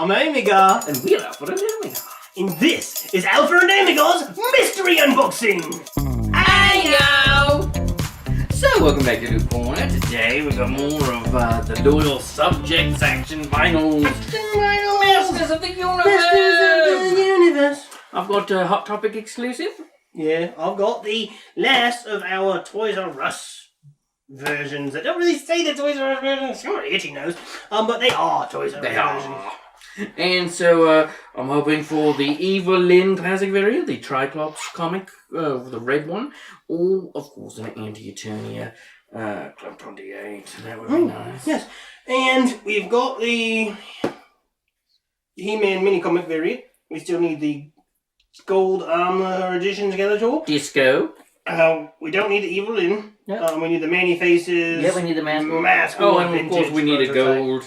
I'm Omegar. And we're Alpher Omegar. And this is Alpher Omegar's Mystery Unboxing. Hey-yo! So, welcome back to the corner. Today we've got more of the loyal subject section vinyls. Masters of the Universe! Masters of the Universe. I've got a Hot Topic exclusive. Yeah, I've got the last of our Toys R Us versions. They don't really say the Toys R Us versions. It's not itchy nose. But they are Toys R Us versions. And so, I'm hoping for the Evil-Lyn classic variant, the Tri-Klops comic, the red one, or, of course, an Anti-Eternia Club 28. That would be nice. Yes. And we've got the He-Man mini comic variant. We still need the Gold Armor Edition Skeletor. Disco. We don't need the Evil-Lyn. Yep. We need the Mani-Faces. Yeah, we need the mask. Oh, and of course we need a gold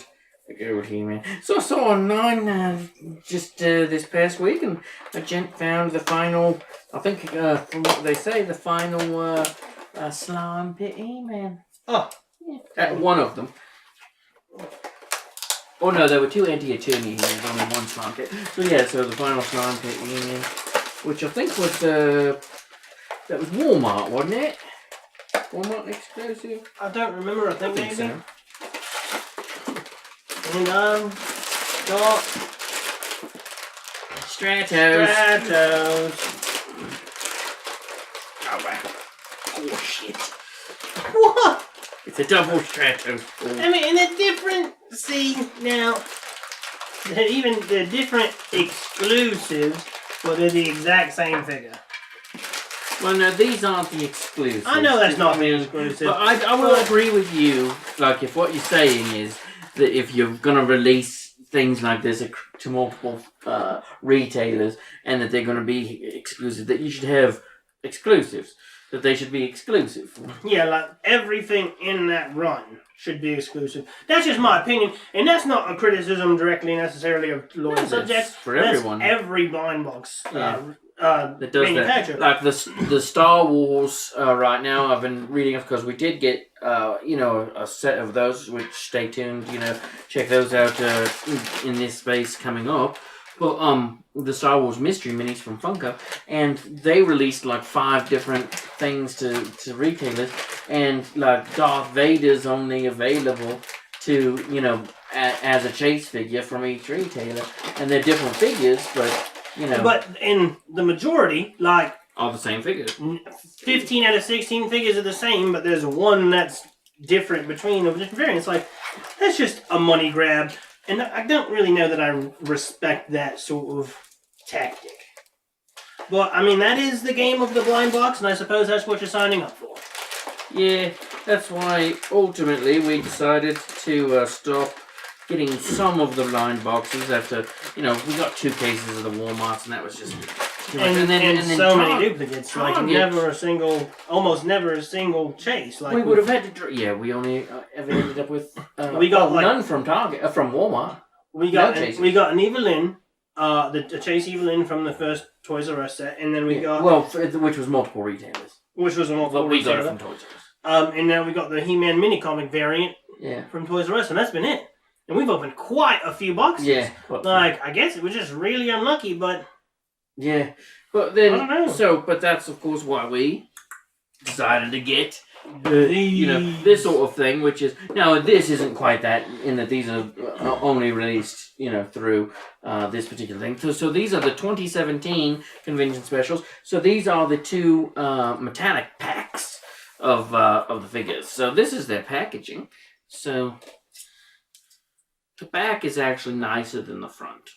He-Man. So I saw online just this past week, and a gent found the final, I think from what they say, the final Slime Pit He-Man. Oh. Yeah. One of them. Oh no, there were two Anti-Eternia He-Mans, only one Slime Pit. So yeah, so the final Slime Pit He-Man, which I think was, that was Walmart, wasn't it? Walmart exclusive? I don't remember, I think maybe. So. And got Stratos. Oh wow. Oh shit. What? It's a double Stratos. Oh. I mean, and they're different. See, now, they're different exclusives, but they're the exact same figure. Well, no, these aren't the exclusives. I know that's not the exclusive. But I will agree with you, like, if what you're saying is that if you're going to release things like this to multiple retailers and that they're going to be exclusive, that you should have exclusives. That they should be exclusive. Yeah, like, everything in that run should be exclusive. That's just my opinion, and that's not a criticism directly necessarily of loyal subjects. For everyone. That's every blind box that does manufacturer. that. Like the Star Wars right now, I've been reading it because we did get a set of those, which stay tuned, check those out in this space coming up. But the Star Wars mystery minis from Funko, and they released like 5 different things to retailers, and like Darth Vader's only available to as a chase figure from each retailer, and they're different figures, but But in the majority, like all the same figures. 15 out of 16 figures are the same, but there's one that's different between the different variants. Like, that's just a money grab. And I don't really know that I respect that sort of tactic. But, I mean, that is the game of the blind box, and I suppose that's what you're signing up for. Yeah, that's why, ultimately, we decided to stop getting some of the blind boxes after, we got 2 cases of the Walmarts, and that was just too much. And then so many duplicates. Like, almost never a single chase. Like, we would have had to, we only ever ended up with, we got none from Target, from Walmart. We got an Evil-Lyn, the Chase Evil-Lyn from the first Toys R Us set, and then we got... Well, which was multiple retailers. Which was a multiple retailer. We got it from Toys R Us. And now we got the He-Man mini comic variant from Toys R Us, and that's been it. And we've opened quite a few boxes. Yeah. Like, I guess it was just really unlucky, but... Yeah. But then... I don't know. But that's, of course, why we decided to get... this sort of thing, which is... Now, this isn't quite that, in that these are only released, through this particular thing. So these are the 2017 convention specials. So these are the 2 metallic packs of the figures. So this is their packaging. So the back is actually nicer than the front.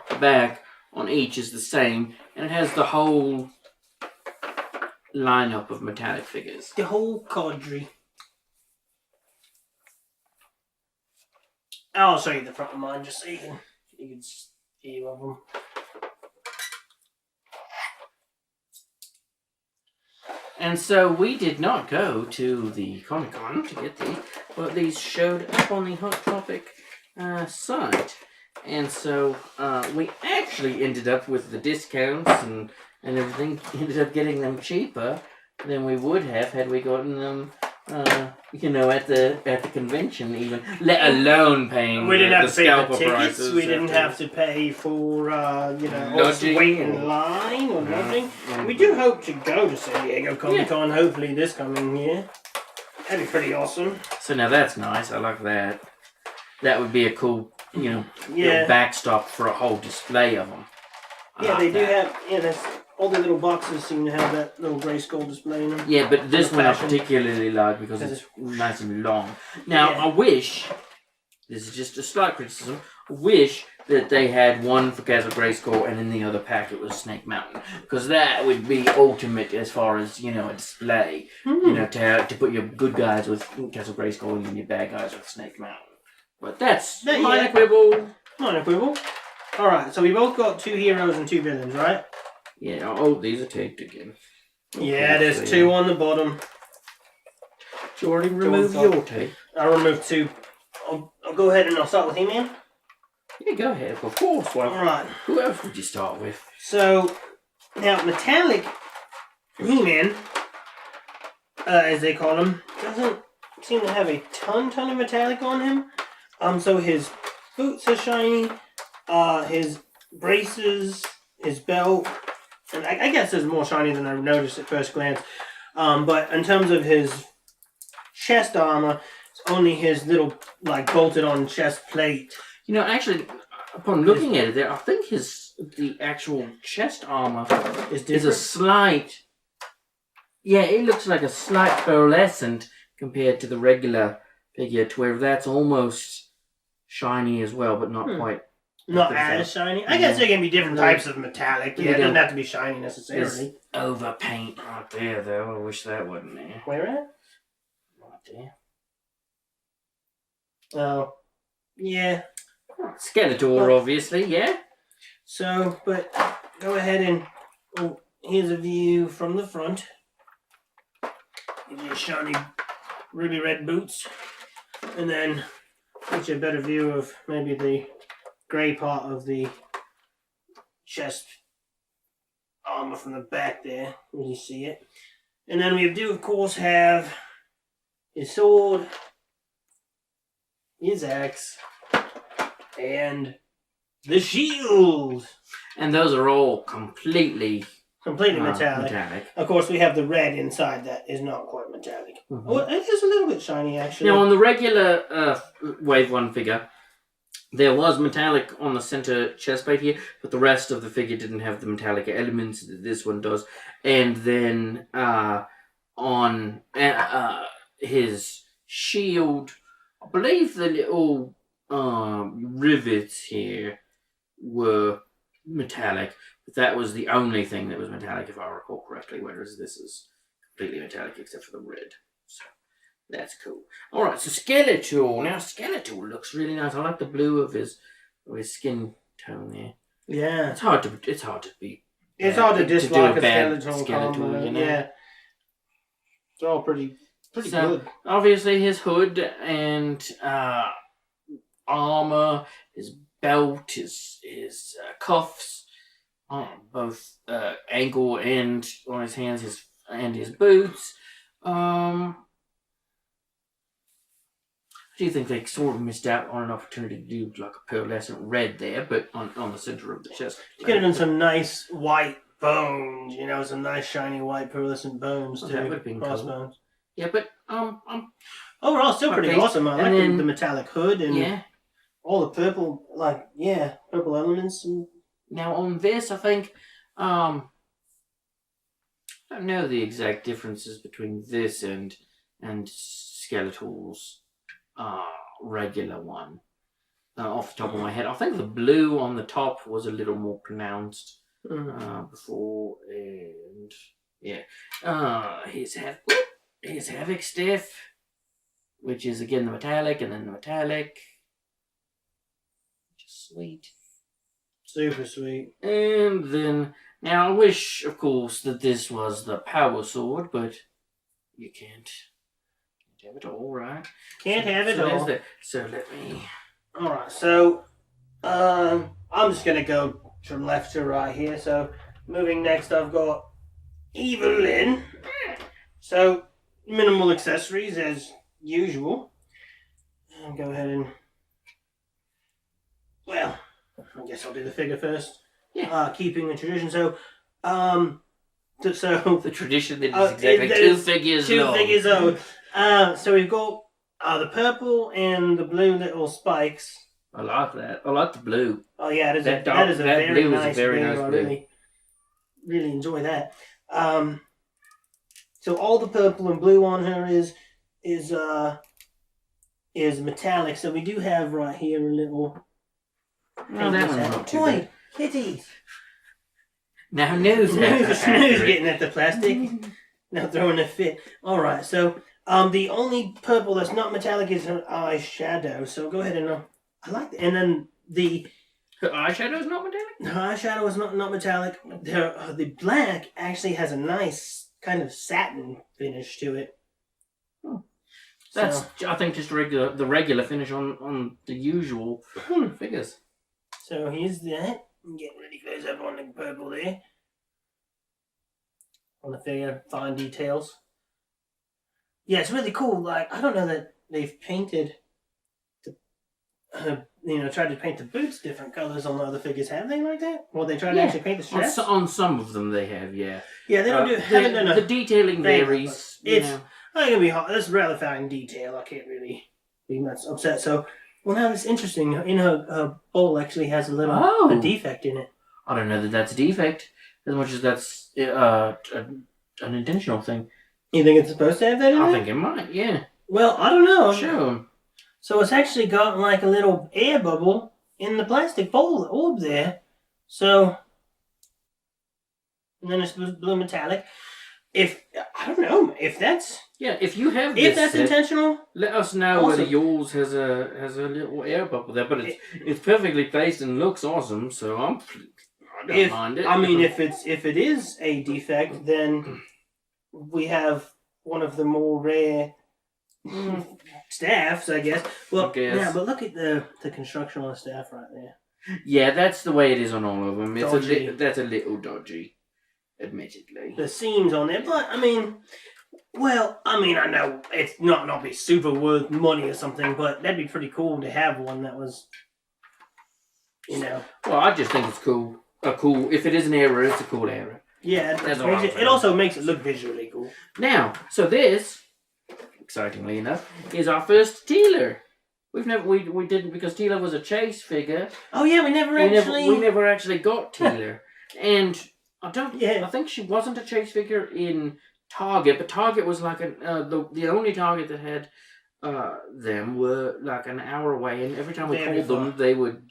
The back on each is the same, and it has the whole lineup of metallic figures. The whole cadre. I'll show you the front of mine just so you can see of them. And so we did not go to the Comic-Con to get these, but these showed up on the Hot Topic site. And so we actually ended up with the discounts and everything, ended up getting them cheaper than we would have had we gotten them you know, at the convention even, let alone paying We didn't have to pay for scalper tickets. prices. We didn't have to pay for, you know, also wait in line or nothing. We do hope to go to San Diego Comic-Con, hopefully this coming year. That'd be pretty awesome. So now that's nice. I like that. That would be a cool, you know, little backstop for a whole display of them. Yeah, they do have, all the little boxes seem to have that little Grayskull display in them. Yeah, but this one I particularly like because it's nice and long. Now, I wish, this is just a slight criticism, I wish that they had one for Castle Grayskull and in the other pack it was Snake Mountain. Because that would be ultimate as far as, you know, a display. You know, to put your good guys with Castle Grayskull and your bad guys with Snake Mountain. But that's minor quibble. Minor quibble. Alright, so we both got 2 heroes and 2 villains, right? Yeah, oh, these are taped again. Yeah, there's 2 on the bottom. Did you already remove your tape? I removed 2. I'll go ahead and I'll start with He-Man. Yeah, go ahead, of course. Well, alright. Who else would you start with? So, now, metallic He-Man, as they call him, doesn't seem to have a ton of metallic on him. So his boots are shiny, his braces, his belt, and I guess there's more shiny than I noticed at first glance. But in terms of his chest armor, it's only his little, like, bolted on chest plate. You know, actually, upon looking at it there, I think the actual chest armor is a slight... Yeah, it looks like a slight pearlescent compared to the regular figure, to where that's almost shiny as well, but not quite. Not as shiny. I guess there can be different types of metallic. Yeah, it doesn't have to be shiny necessarily. Overpaint right there, though. I wish that wasn't there. Where at? Right there. Oh, yeah. Skeletor, obviously, yeah. So, but go ahead and here's a view from the front. Give you shiny ruby red boots, and then get you a better view of maybe the grey part of the chest armor from the back there, when you see it. And then we do, of course, have his sword, his axe, and the shield. And those are all completely metallic. Of course, we have the red inside that is not quite metallic. Oh, it is a little bit shiny, actually. Now, on the regular Wave 1 figure, there was metallic on the center chest plate here, but the rest of the figure didn't have the metallic elements that this one does. And then on his shield, I believe the little rivets here were metallic, but that was the only thing that was metallic, if I recall correctly, whereas this is completely metallic except for the red. So that's cool. Alright, so Skeletor. Now Skeletor looks really nice. I like the blue of his skin tone there. Yeah. It's hard to beat. It's hard to dislike a Skeletor, combo, you know? Yeah. It's all pretty good. Obviously his hood and armor, his belt, his cuffs, both ankle and on his hands, his boots. I do think they sort of missed out on an opportunity to do like a pearlescent red there, but on the center of the chest. You could have done some nice white bones, some nice shiny white pearlescent bones too. That would have been cool. Yeah, but overall, still pretty awesome. I like the metallic hood and all the purple, purple elements. Now on this, I think I don't know the exact differences between this and Skeletor's regular one off the top of my head. I think the blue on the top was a little more pronounced before, and his Havoc Stiff, which is again the metallic, and then the metallic. Just sweet. Super sweet. And then, now I wish, of course, that this was the power sword, but you can't have it all, right? Can't have it all. So let me... Alright, so I'm just going to go from left to right here. So moving next, I've got Evil-Lyn. So minimal accessories as usual. I'll go ahead and, well, I guess I'll do the figure first. Yeah. Keeping the tradition. So, the tradition that is exactly two figures long. 2 figures old. So we've got the purple and the blue little spikes. I like that. I like the blue. Oh yeah, that is a very nice blue. I blue. really enjoy that. So all the purple and blue on her is metallic. So we do have right here a little. No, that one's not too bad. Kitties. Now Snooze getting at the plastic. Now throwing a fit. All right, so the only purple that's not metallic is her eyeshadow. So go ahead and I like that. And then her eyeshadow is not metallic. Her eyeshadow is not metallic. The black actually has a nice kind of satin finish to it. That's I think just the regular finish on the usual figures. So here's that. I'm getting really close up on the purple there. On the figure, fine details. Yeah, it's really cool. Like, I don't know that they've painted tried to paint the boots different colors on the other figures. Have they like that? Well, they tried to actually paint the straps? On some of them they have, yeah. Yeah, they don't haven't done the detailing varies. It's going to be hard. That's rather fine detail. I can't really be much upset. So, well, now it's interesting. In her bowl actually has a little a defect in it. I don't know that that's a defect as much as that's an intentional thing. You think it's supposed to have that in it? I think it might, yeah. Well, I don't know. Sure. So it's actually got like a little air bubble in the plastic bowl orb there. So, and then it's blue metallic. I don't know if that's if you have that's intentional. Let us know whether yours has a little air bubble there, but it's perfectly placed and looks awesome. So I don't mind it. I mean, if it is a defect, then we have one of the more rare staffs, I guess. Well, yeah, but look at the construction on the staff right there. Yeah, that's the way it is on all of them. That's a little dodgy, admittedly. The seams on there, but I mean, I know it's not be super worth money or something, but that'd be pretty cool to have one that was, Well, I just think it's cool. If it is an error, it's a cool error. Yeah, it also makes it look visually cool. Now, so this, excitingly enough, is our first Teeler. We didn't because Teeler was a chase figure. Oh yeah, we never actually got Teeler, and I think she wasn't a chase figure in Target, but Target was like the only Target that had them were like an hour away, and every time we called them, they would.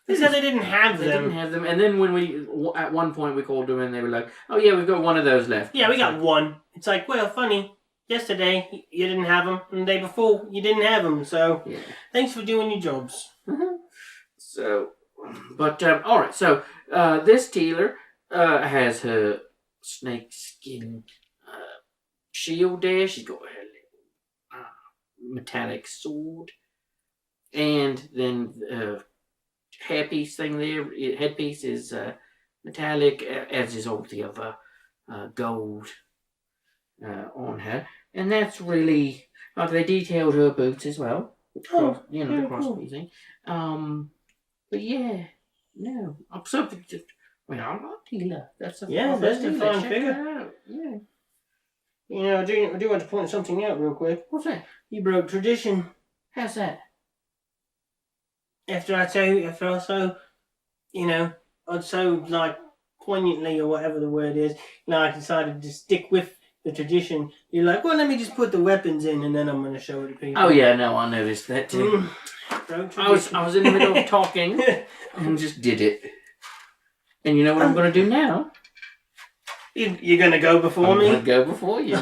They said they didn't have them. They didn't have them, and then at one point we called them, and they were like, "Oh yeah, we've got one of those left." Yeah, we got one. It's like, well, funny. Yesterday you didn't have them, and the day before you didn't have them. So, thanks for doing your jobs. Mm-hmm. So, but all right. So this Teeler has her snake skin shield there. She's got her little metallic sword, and then hairpiece thing there. Headpiece is metallic, as is all the other gold on her. And that's really like they detailed her boots as well. The cross piecing. But yeah, no, I'm so. I like Teeler. That's a fun figure. Yeah. I do want to point something out real quick. What's that? You broke tradition. How's that? After I so like poignantly or whatever the word is, I decided to stick with the tradition. You're like, well, let me just put the weapons in and then I'm going to show it to people. Oh yeah, no, I noticed that too. I was in the middle of talking and just did it. And you know what I'm going to do now? You're going to go before me? I'm going to go before you.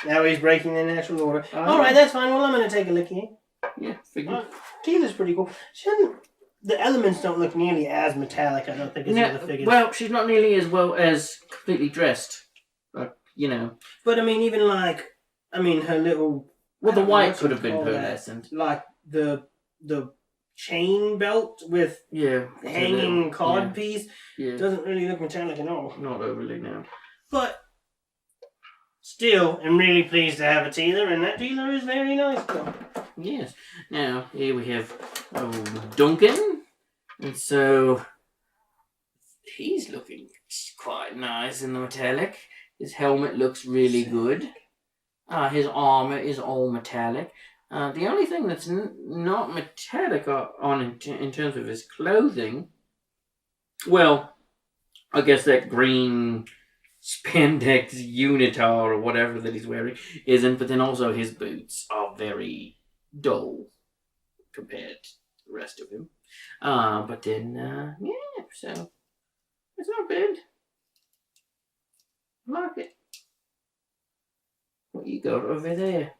Now he's breaking the natural order. Alright, that's fine. Well, I'm going to take a look here. Yeah, figure. Teeler's pretty cool. The elements don't look nearly as metallic, I don't think, as the other figures. Well, she's not nearly as well as completely dressed. But I mean, even her little... Well, the white could have been pearlescent. Like the chain belt with hanging cod piece doesn't really look metallic at all. Not overly, no. But still am really pleased to have a Tealer, and that Tealer is very nice. Yes. Now, here we have Duncan. And so, he's looking quite nice in the metallic. His helmet looks really good. His armor is all metallic. The only thing that's not metallic in terms of his clothing, well, I guess that green spandex unitar or whatever that he's wearing isn't, but then also his boots are very dull compared to the rest of him. But then, yeah, so it's not bad. I like it. What you got over there?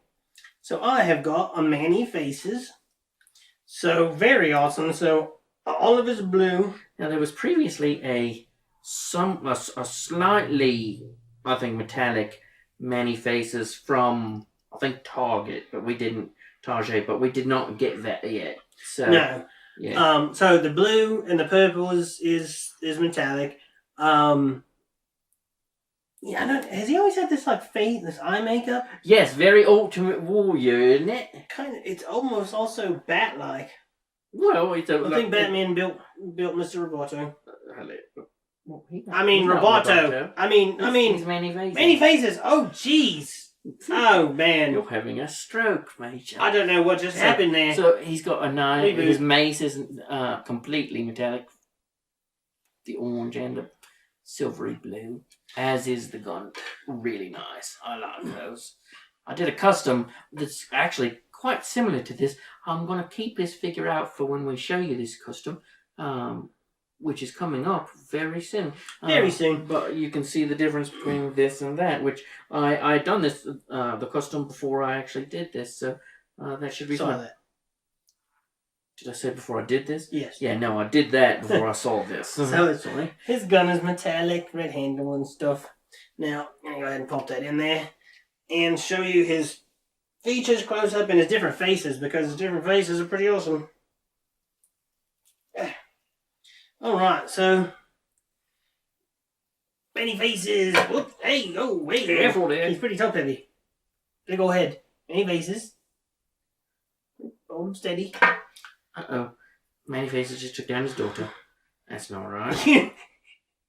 So I have got a Many Faces. So very awesome. So all of his blue. Now there was previously a slightly, I think, metallic Many Faces from, I think, Target, but we did not get that yet. So No. yeah. So the blue and the purple is metallic. Yeah, I don't. Has he always had this this eye makeup? Yes, very Ultimate Warrior, isn't it? It's almost also bat-like. Well, I think Batman built Mr. Roboto. Roboto. He's Many Faces. Many Faces. Oh, jeez. Oh man. You're having a stroke, Major. I don't know what just happened there. So he's got a knife. His mace isn't completely metallic. The orange and the silvery blue, as is the gun. Really nice. I like those. I did a custom that's actually quite similar to this. I'm going to keep this figure out for when we show you this custom, which is coming up very soon. Very soon. But you can see the difference between this and that, which I done this, the custom before I actually did this, so that should be fun. That. Did I say before I did this? Yes. Yeah, no, I did that before I saw this. So his gun is metallic, red handle and stuff. Now, I'm going to go ahead and pop that in there and show you his features close up and his different faces, because his different faces are pretty awesome. Alright, so Many Faces. Whoops, hey, oh, wait. Careful there. He's pretty top heavy. Big ol' head. Many Faces. Hold him steady. Uh-oh. Many Faces just took down his daughter. That's not right.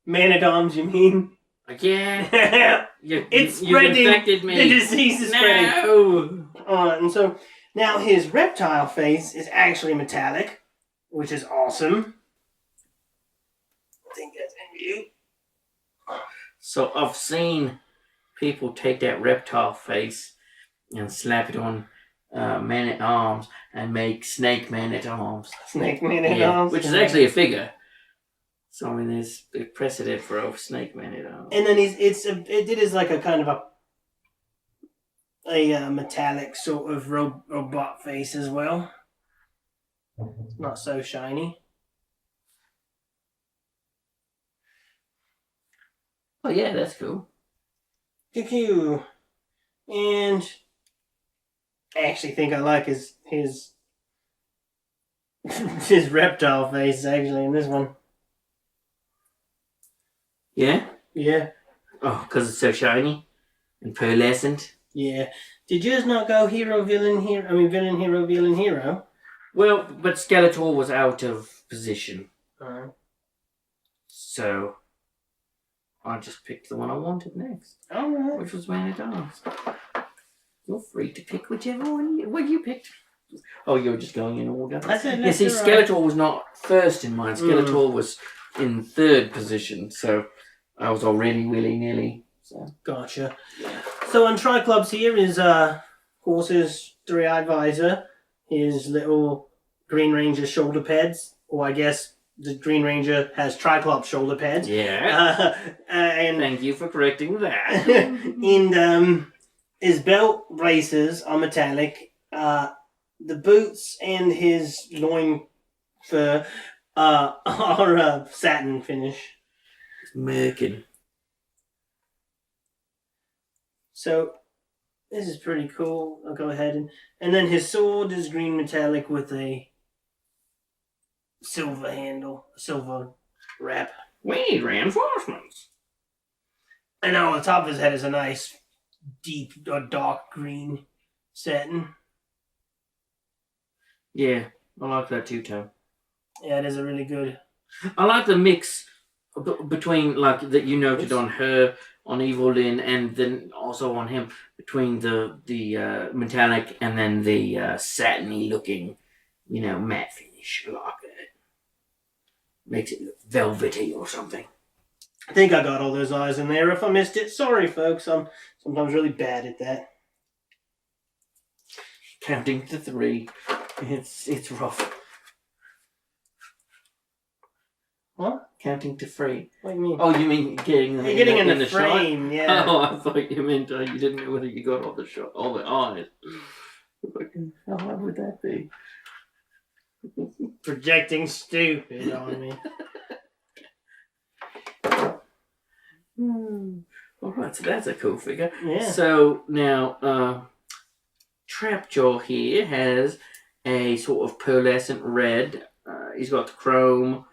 Man-at-arms, you mean? Yeah. It's spreading. You infected me. The disease is spreading. No. And so now his reptile face is actually metallic, which is awesome. I think that's in view. So I've seen people take that reptile face and slap it on Man-at-Arms and make Snake Man-at-Arms. Snake Man-at-Arms? Which is actually a figure. So I mean, there's a precedent for a Snake Man-at-Arms. And then it is like a kind of a metallic sort of robot face as well. Not so shiny. Oh yeah, that's cool. QQ. And I actually think I like his his reptile face actually in this one. Yeah? Yeah. Oh, because it's so shiny and pearlescent. Yeah. Did yours not go hero, villain, hero? I mean, villain, hero, villain, hero? Well, but Skeletor was out of position. So I just picked the one I wanted next. Alright. Which was Man-at-Arms. You're free to pick whichever one you picked. Oh, you're just going in order? I said yeah, see, Skeletor was not first in mine. Skeletor was in third position, so I was already willy-nilly. So. Gotcha. Yeah. So on Tri-Klops here is, Horse's three-eyed visor, his little Green Ranger shoulder pads, or I guess the Green Ranger has Tri-Klops shoulder pads. Yeah. And thank you for correcting that. And his belt braces are metallic. The boots and his loin fur are satin finish. Merkin. So this is pretty cool. I'll go ahead and then his sword is green metallic with a silver handle, silver wrap. We need reinforcements. And on the top of his head is a nice deep or dark green satin. Yeah, I like that two-tone. Yeah, it is a really good. I like the mix between, like, that you noted on her, on Evil-Lyn, and then also on him, between the metallic and then the satiny looking, matte finish. I like it. Makes it look velvety or something. I think I got all those eyes in there. If I missed it, sorry, folks. I'm sometimes really bad at that. Counting to 3. It's rough. What? Counting to 3. What do you mean? Oh, you mean getting them in the frame? shot? Yeah. Oh, I thought you meant you didn't know whether you got all the eyes. How hard would that be? Projecting stupid on me. Alright, so that's a cool figure. Yeah. So now, Trapjaw here has a sort of pearlescent red. He's got the chrome.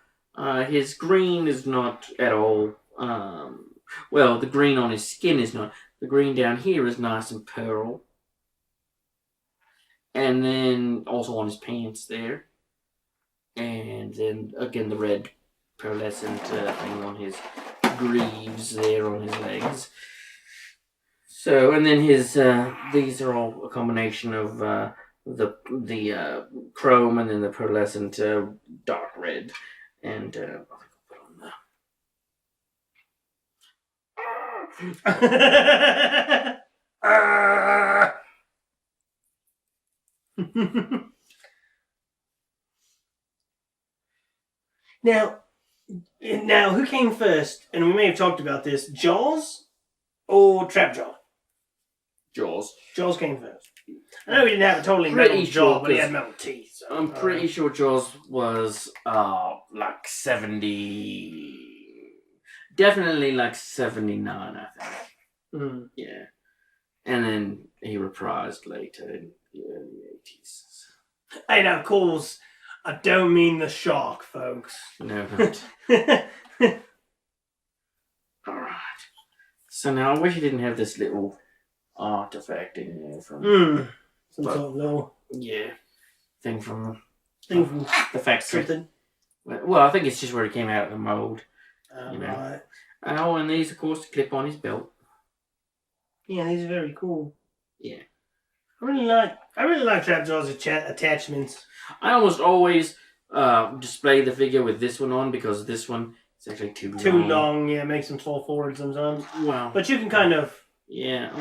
His green is not at all. Well, the green on his skin is not. The green down here is nice and pearl. And then also on his pants there. And then again the red pearlescent thing on his greaves there on his legs. So, and then his these are all a combination of the chrome and then the pearlescent dark red. And I think I'll put on the Now, who came first? And we may have talked about this. Jaws or Trapjaw? Jaws. Jaws came first. I know he didn't have a totally metal jaw, but he had metal teeth. So, I'm pretty sure Jaws was like 70. Definitely like 79, I think. Mm. Yeah. And then he reprised later in the early 80s. Hey, now, of course, I don't mean the shark, folks. No, not. Alright. So now I wish he didn't have this little artifact in there from... Some sort of little... Yeah. Thing from the factory. Something. Well, I think it's just where it came out of the mould. Right. Oh, and these, of course, to clip on his belt. Yeah, these are very cool. Yeah. I really like Trapjaw's attachments. I almost always display the figure with this one on because this one is actually too long. Too long, yeah, makes him fall forward sometimes. Well, but you can kind of... Yeah,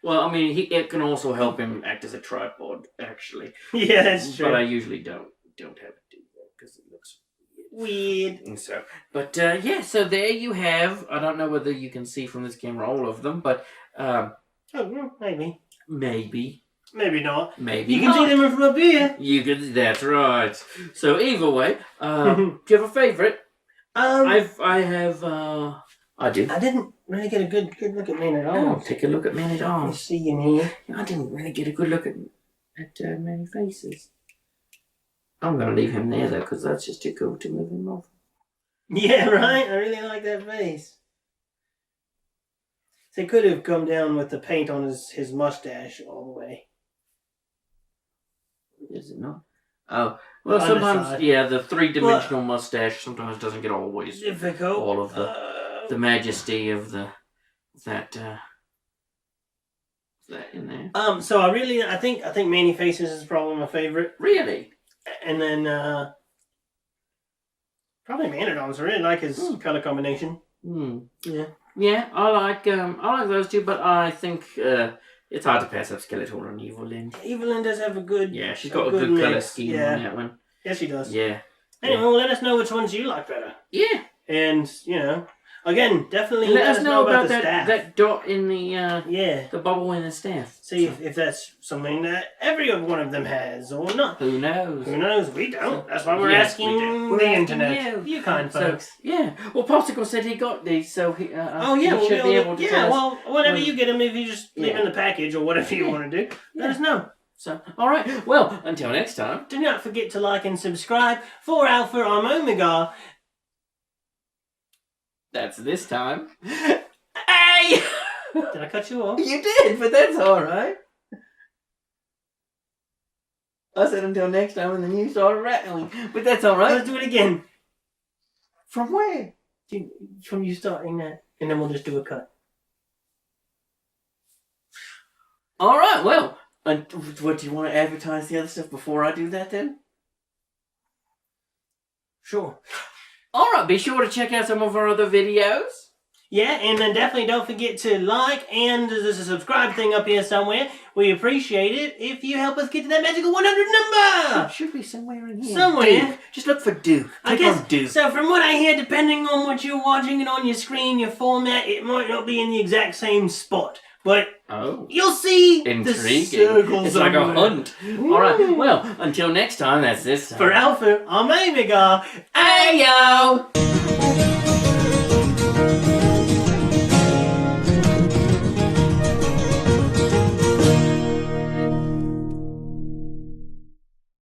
it can also help him act as a tripod, actually. Yeah, that's true. But I usually don't have it do that because it looks weird. And so, but yeah, so there you have. I don't know whether you can see from this camera all of them, but maybe. Maybe not. Maybe you can see them from up here. You can. That's right. So either way, do you have a favourite? I do. I didn't really get a good look at Man at Arms. Oh, take a look at Man at Arms. Let's see in here. I didn't really get a good look at Many Faces. I'm going to leave him there though, because that's just too cool to move him off. Yeah, right. I really like that face. They could have come down with the paint on his mustache all the way. Is it not? Oh, well, sometimes, yeah, the three-dimensional mustache sometimes doesn't get always difficult. All of the majesty of that in there. So I think Many Faces is probably my favorite. Really? And then probably Man at Arms. I really like his color combination. Yeah. Yeah, I like those two, but I think it's hard to pass up Skeletor and Evil-Lyn. Evil-Lyn does have a good... Yeah, she's got a good color scheme on that one. Yeah, she does. Yeah. Anyway, well, let us know which ones you like better. Yeah. And, again, definitely let us know about the staff. that dot in the bubble in the staff. See if that's something that every one of them has or not. Who knows? Who knows? We don't. That's why we're asking the internet. You kind folks. Yeah. Well, Popsicle said he got these, so he should be able to tell us. Well, whenever you get them, if you just leave in the package or whatever you want to do, let us know. So, all right. Well, until next time. Do not forget to like and subscribe. For Alpher Omegar. That's this time. Hey! Did I cut you off? You did, but that's alright. I said until next time, and then you started rattling. But that's alright. Let's do it again. From where? From you starting that, and then we'll just do a cut. Alright, well. What, do you want to advertise the other stuff before I do that then? Sure. Alright, be sure to check out some of our other videos. Yeah, and then definitely don't forget to like, and there's a subscribe thing up here somewhere. We appreciate it if you help us get to that magical 100 number! It should be somewhere in here. Somewhere. Duke. Just look for Duke. I Click on guess, Duke. so from what I hear, depending on what you're watching and on your screen, your format, it might not be in the exact same spot. But you'll see the circles. It's like a hunt. Alright, well, until next time, that's this time. For Alpher Omegar, Ayo!